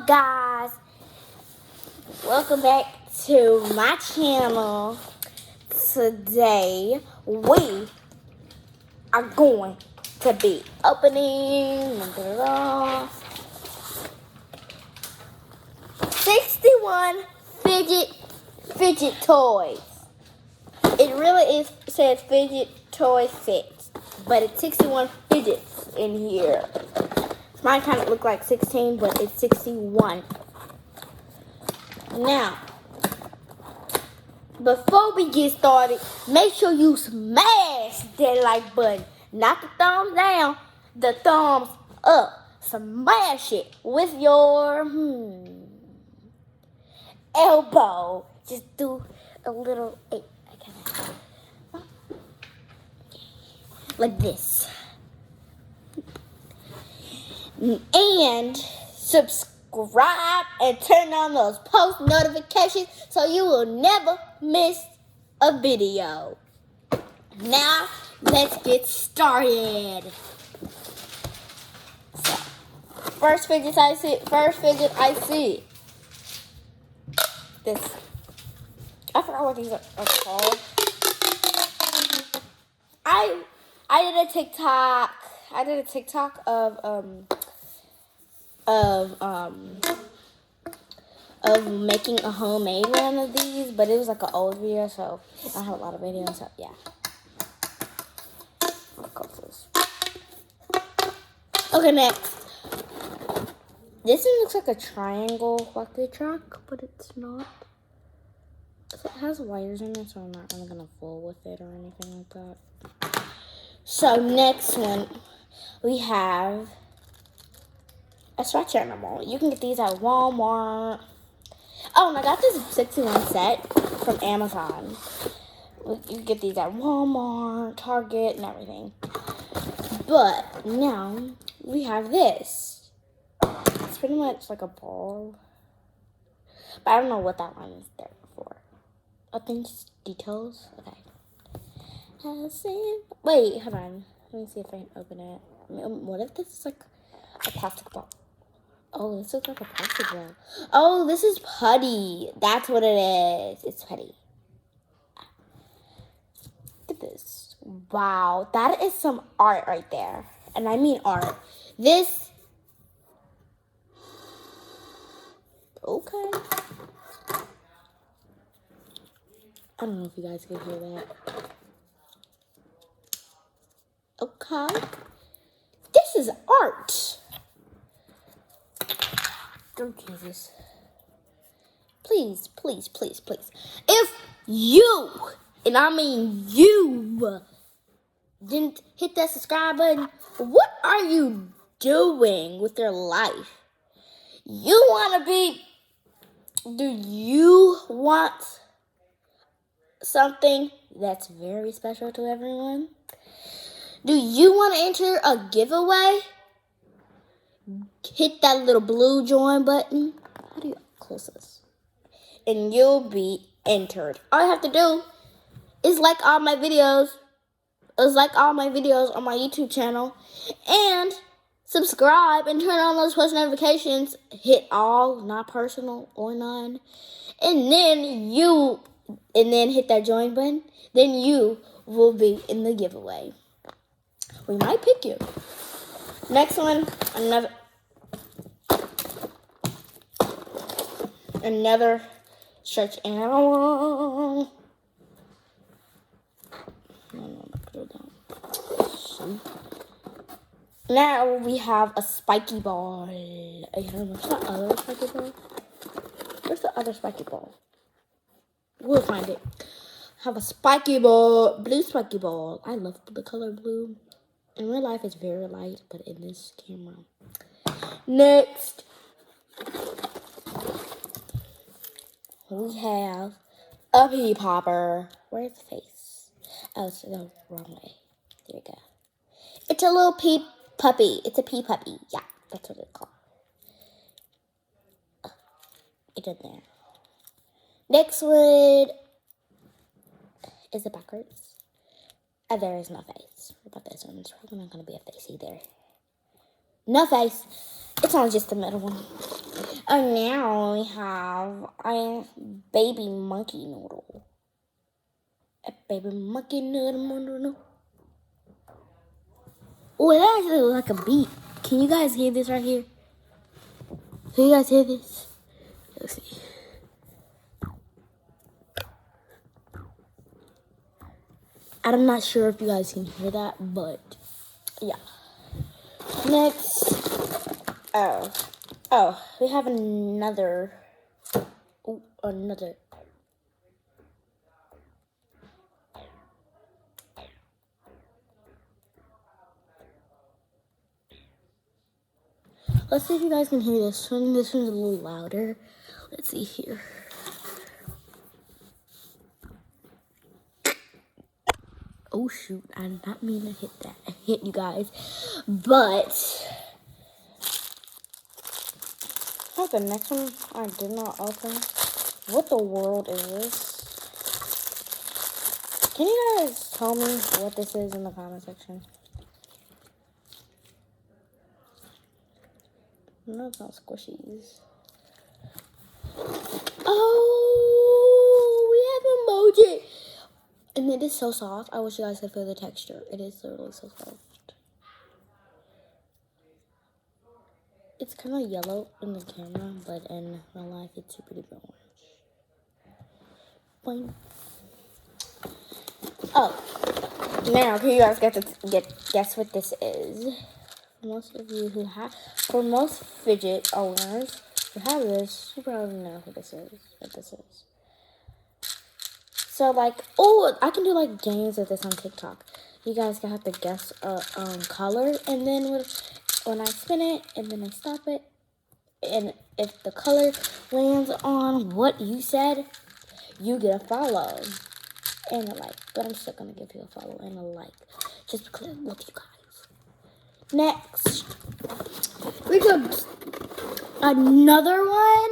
up, guys? Welcome back to my channel. Today we are going to be opening 61 fidget toys. It really says fidget toy set, but it's 61 fidgets in here. Mine kind of look like 16, but it's 61. Now, before we get started, make sure you smash that like button. Not the thumbs down, the thumbs up. Smash it with your elbow. Just do a little, like this. And subscribe and turn on those post notifications so you will never miss a video. Now, let's get started. So, first fidget I see. This. I forgot what these are called. I did a TikTok. Of making a homemade one of these, but it was like an old video, so I have a lot of videos, so yeah. Okay, next. This one looks like a triangle lucky truck, but it's not. So it has wires in it, so I'm not really gonna fool with it or anything like that. So next one, we have a stretch animal. You can get these at Walmart. Oh, and I got this 61 set from Amazon. You can get these at Walmart, Target, and everything. But now we have this. It's pretty much like a ball. But I don't know what that one is there for. I think it's details. Okay. Wait, hold on. Let me see if I can open it. What if this is like a plastic ball? Oh, this looks like a plastic ball. Oh, this is putty. That's what it is. It's putty. Look at this. Wow, that is some art right there. And I mean art. This. Okay. I don't know if you guys can hear that. Okay. This is art. Oh, Jesus. Please, please, please, please. If you, and I mean you, didn't hit that subscribe button, what are you doing with your life? Do you want something that's very special to everyone? Do you want to enter a giveaway? Hit that little blue join button. How do you close this? And you'll be entered. All you have to do is like all my videos. On my YouTube channel. And subscribe and turn on those post notifications. Hit all, not personal or none. And then hit that join button. Then you will be in the giveaway. We might pick you. Next one, another stretch animal. Now we have a spiky ball. Where's the other spiky ball? Where's the other spiky ball? We'll find it. Have a spiky ball, blue spiky ball. I love the color blue. In real life, it's very light, but in this camera. Next, we have a pea popper. Where's the face? Oh, it's the wrong way. There we go. It's a little pea puppy. It's a pea puppy. Yeah, that's what it's called. It's in there. Next one is it backwards? There is no face. What about this one? It's probably not going to be a face either. No face. It's only just the middle one. Now we have a baby monkey noodle. A baby monkey noodle. Oh, it actually looks like a beat. Can you guys hear this right here? Can you guys hear this? Let's see. I'm not sure if you guys can hear that, but yeah. Next, we have another. Ooh, another. Let's see if you guys can hear this one. This one's a little louder. Let's see here. Oh shoot, I did not mean to hit that. I hit you guys. But oh, the next one I did not open. What the world is this? Can you guys tell me what this is in the comment section? No, it's not squishies. Oh, we have emoji. And it is so soft. I wish you guys could feel the texture. It is literally so soft. It's kind of yellow in the camera, but in real life, it's super duper orange. Boing. Oh, now can you guys guess what this is? For most of you who have, for most fidget owners who have this, you probably know who this is. What this is. So like, oh, I can do like games of this on TikTok. You guys have to guess a color, and then when I spin it and then I stop it, and if the color lands on what you said, you get a follow and a like. But I'm still gonna give you a follow and a like just because I love you guys. Next, we got another one.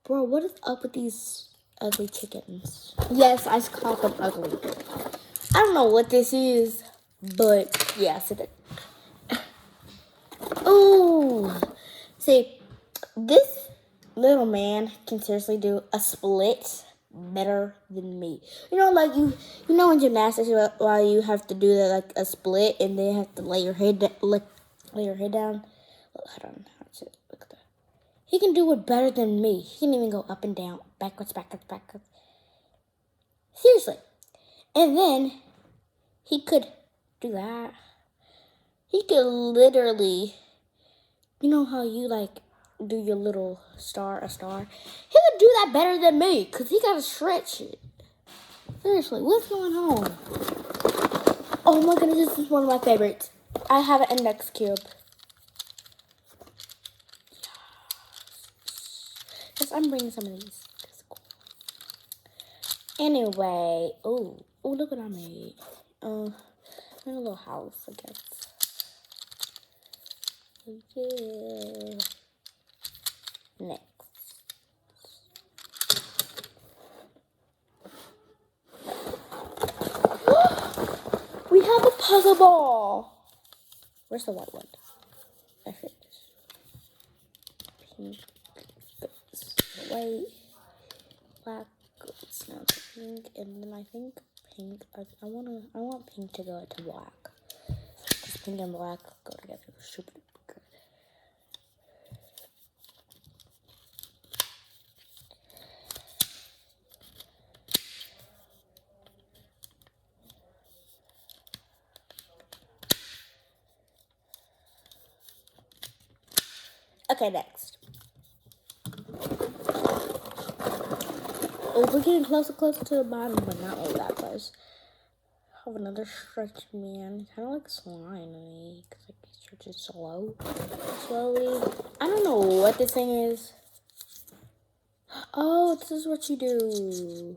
Bro, what is up with these ugly chickens? Yes, I call them ugly. I don't know what this is, but yes, it is. Oh, see, this little man can seriously do a split better than me. You know, like you know in gymnastics, while you have to do that like a split, and then you have to lay your head down. Hold on, look at that. He can do it better than me. He can even go up and down, backwards. Seriously, and then he could do that. He could literally, you know how you like do your little a star? He would do that better than me because he got to stretch it. Seriously, what's going on? Oh my goodness, this is one of my favorites. I have an index cube. Yes, I'm bringing some of these. That's cool. Anyway, oh, look what I made. In a little house, I guess. Yeah. Next. We have a puzzle ball. Where's the white one? I heard this. Pink. White. Black. It's now pink. And then I think pink. I want pink to go into black. Because pink and black go together super good. Okay, next. Oh, we're getting closer to the bottom, but not really that close. I have another stretch man. Kind of like slime, because like he stretches slowly. I don't know what this thing is. Oh, this is what you do.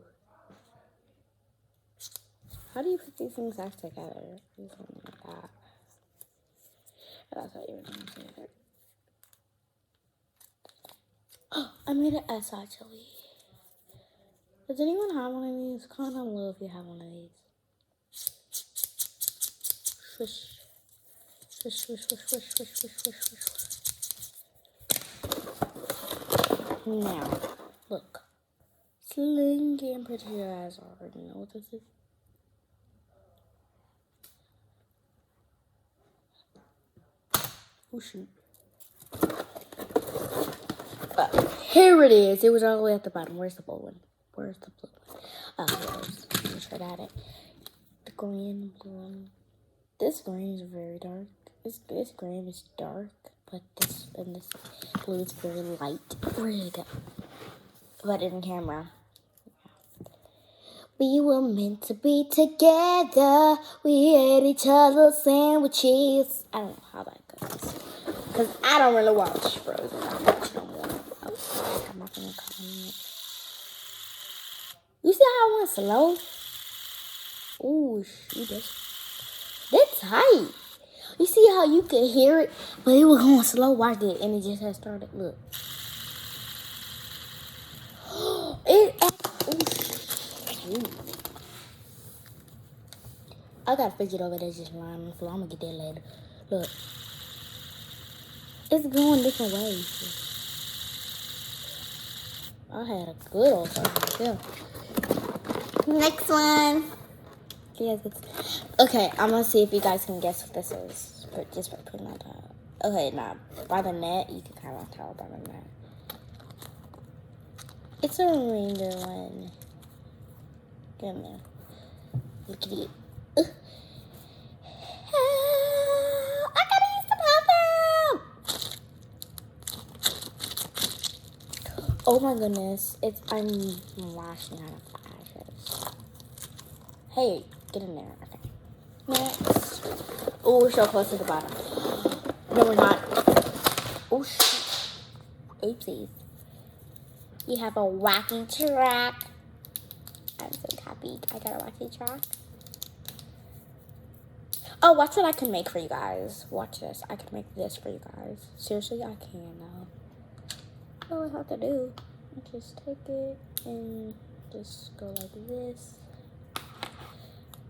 How do you put these things back together? Something like that. I thought you were going to say that. Oh, I made an S actually. Does anyone have one of these? Comment down below if you have one of these. Swish. Swish, swish, swish, swish, swish, swish, swish, swish. Now, look. Slinky, I'm pretty sure you guys already know what this is. Oh, shoot. Here it is. It was all the way at the bottom. Where's the blue one? Where's the blue one? Oh, here it is. I'm sure I had it. The green, blue one. This green is very dark. This green is dark, but this blue is very light red. But in camera. We were meant to be together. We ate each other's sandwiches. I don't know how that goes. Because I don't really watch Frozen. I don't watch no more. Oh, I'm not going to comment. You see how I went slow? Ooh, shoot. That's tight. You see how you could hear it? But it was going slow. Watch it. And it just had started. Look. I got a fidget over there just lying on the floor. I'm gonna get that later. Look. It's going different ways. I had a good old time. Next one. Yes, okay, I'm gonna see if you guys can guess what this is. But just by putting on top. Okay, now by the net, you can kind of tell by the net. It's a reindeer one. Get in there. Look at it. I gotta use the bathroom. Oh my goodness! I'm washing out of flashes. Hey, get in there. Okay. Next. Oh, we're so close to the bottom. No, we're not. Oh shoot! Oopsies. You have a wacky track. I'm so happy I got a wacky track. Oh, watch what I can make for you guys. Watch this. I can make this for you guys. Seriously, I can now. All I have to do is just take it and just go like this.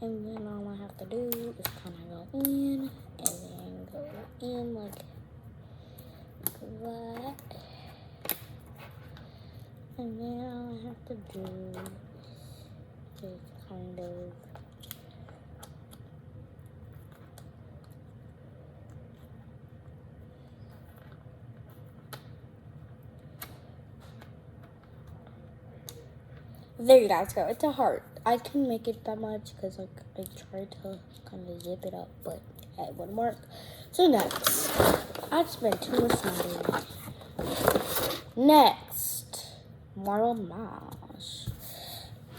And then all I have to do is kind of go in and then go in like that. And then all I have to do is kind of there you guys go. It's a heart. I can make it that much because like I tried to kind of zip it up, but it wouldn't work. So next, I spent too much time doing it. Next, Marble Mash.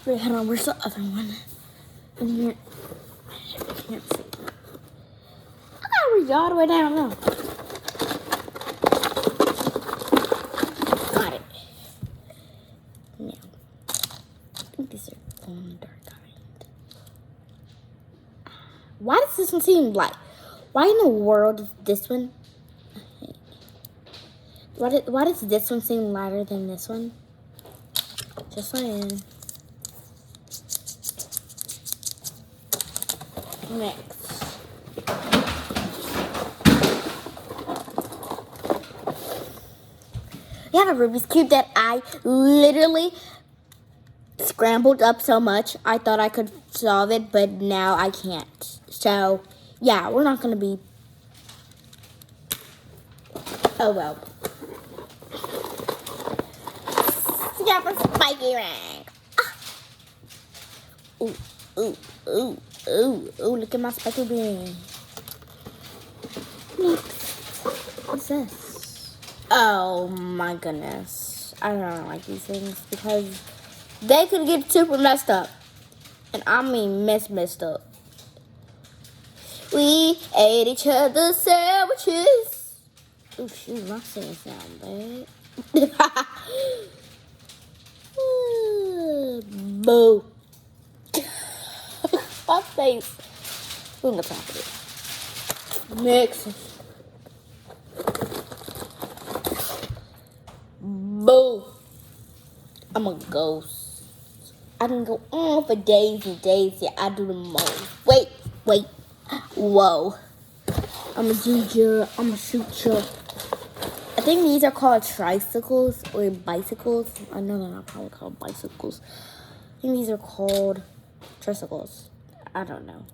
Wait, hold on. Where's the other one? In here. I can't see. I gotta reach all the way down now. Got it. Now. These are dark kind. Why does this one seem light? Why in the world is this one? Why does this one seem lighter than this one? Just saying. Next. You have a Rubik's Cube that I literally scrambled up so much I thought I could solve it, but now I can't. So, yeah, we're not going to be... Oh, well. Got a spiky ring. Ah. Ooh, ooh, ooh, ooh, ooh, look at my spiky ring. What's this? Oh, my goodness. I don't like these things because they could get super messed up. And I mean messed up. We ate each other's sandwiches. Oh, shoot, my singing sound bad. Boo. My face. We're gonna top it. Next. Boo. I'm a ghost. I can go on for days and days. Yeah, I do the most. Wait. Whoa. I'm a ginger. I'm a shoot you. I think think these are called tricycles or bicycles. I know they're not probably called bicycles. I think these are called tricycles. I don't know.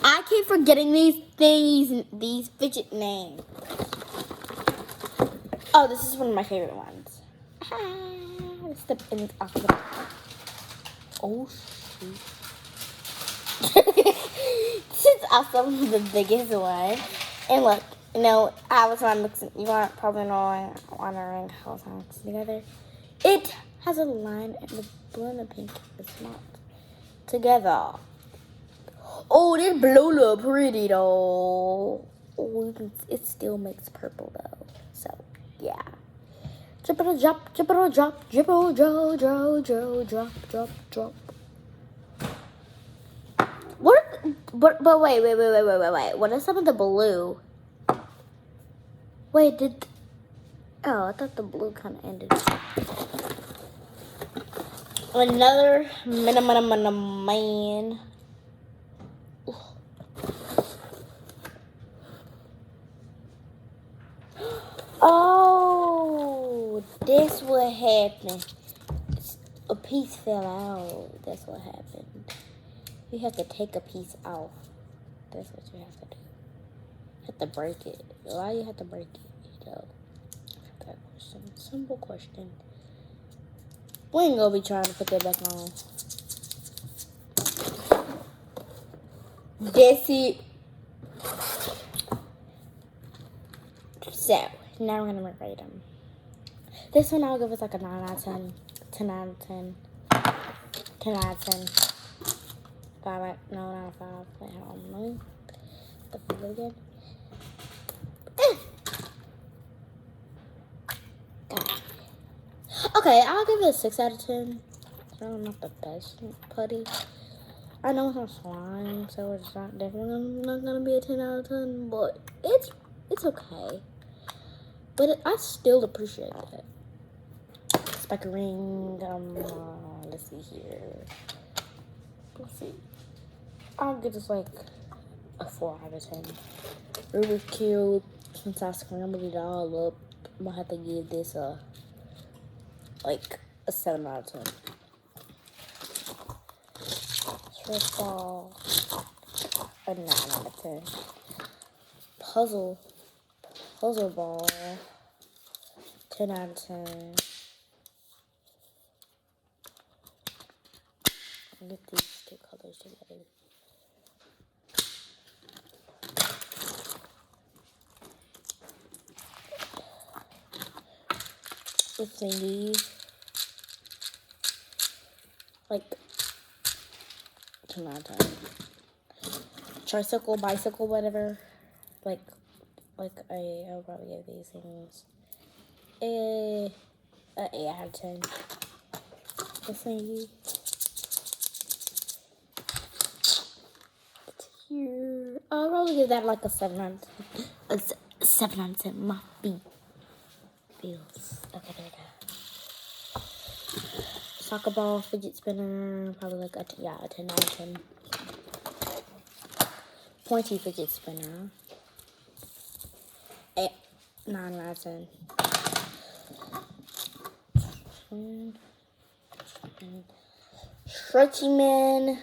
I keep forgetting these things, these fidget names. Oh, this is one of my favorite ones. It's the oh shoot. This is also the biggest one. And look, you know, I was mixing. You want probably know wondering how it's mixed together. It has a line, and the blue and the pink is not together. Oh, this blue look pretty though. Oh, it still makes purple though. So yeah. Jippity drop, jippity drop, jippity jo jo jo drop drop drop. But wait. What is some of the blue? Wait, oh, I thought the blue kind of ended. Another man. Oh, this what happened. A piece fell out. That's what happened. You have to take a piece out. That's what you have to do. You have to break it. Why you have to break it? You know, that question. Simple question. We ain't gonna be trying to put that back on. That's it. So, now we're gonna rate them. This one I'll give us like a 9 out of 10. 10 out of 10. 10 out of 10. 5 out, no, not a 5. Wait, hold on. Let me get the figure again. Okay, I'll give it a 6 out of 10. It's really not the best putty. I know it's not slime, so it's not definitely not gonna be a 10 out of 10, but it's okay. But I still appreciate it. Spike ring. Let's see here. Let's see. I'll give this like a 4 out of 10. Rubik's Cube. Since I scrambled it all up, I'm gonna have to give this a 7 out of 10. Stress ball. A 9 out of 10. Puzzle ball. 10 out of 10. Get these two colors together. The thingy. Like 10 out of 10. Tricycle, bicycle, whatever. I'll probably give these things a 8 out of 10. The thingy. Here. I'll probably give that like a 7 out of 10. A 7 out of 10. My feels. Okay, there we go. Soccer ball, fidget spinner, probably like a 10 out of 10. Pointy fidget spinner, 9 out of 10. Stretchy man,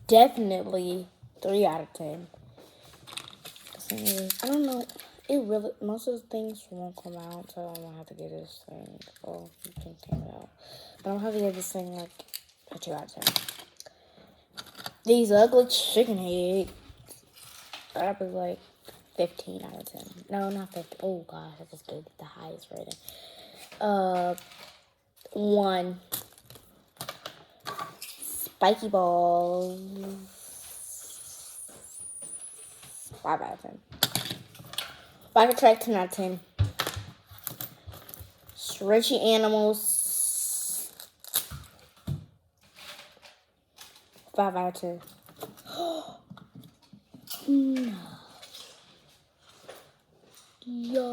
definitely 3 out of 10. I don't know. Most of the things won't come out, so I'm gonna have to get this thing. Oh, you can take it out. But I'm gonna have to get this thing like a 2 out of 10. These ugly chicken heads. I'll be like 15 out of 10. No, not 50. Oh gosh, I just gave it the highest rating. 1. Spiky balls. 5 out of 10. Bike track 10 out of 10. Stretchy animals. 5 out of 10. No. Yo.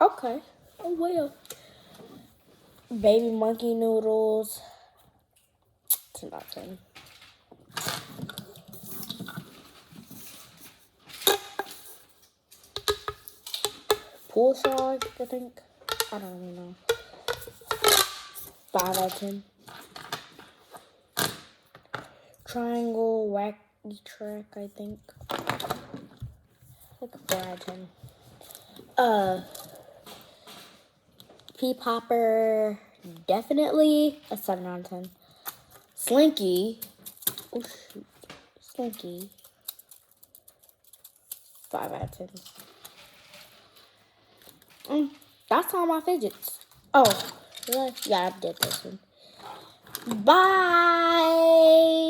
Okay. Oh well. Baby monkey noodles. 10 out of 10. Poolside, I think. I don't really know. 5 out of 10. Triangle, wacky track, I think. Like a 4 out of 10. Pea popper, definitely a 7 out of 10. Slinky, oh shoot, Slinky, 5 out of 10. That's all my fidgets. Oh, yeah, I did this one. Bye.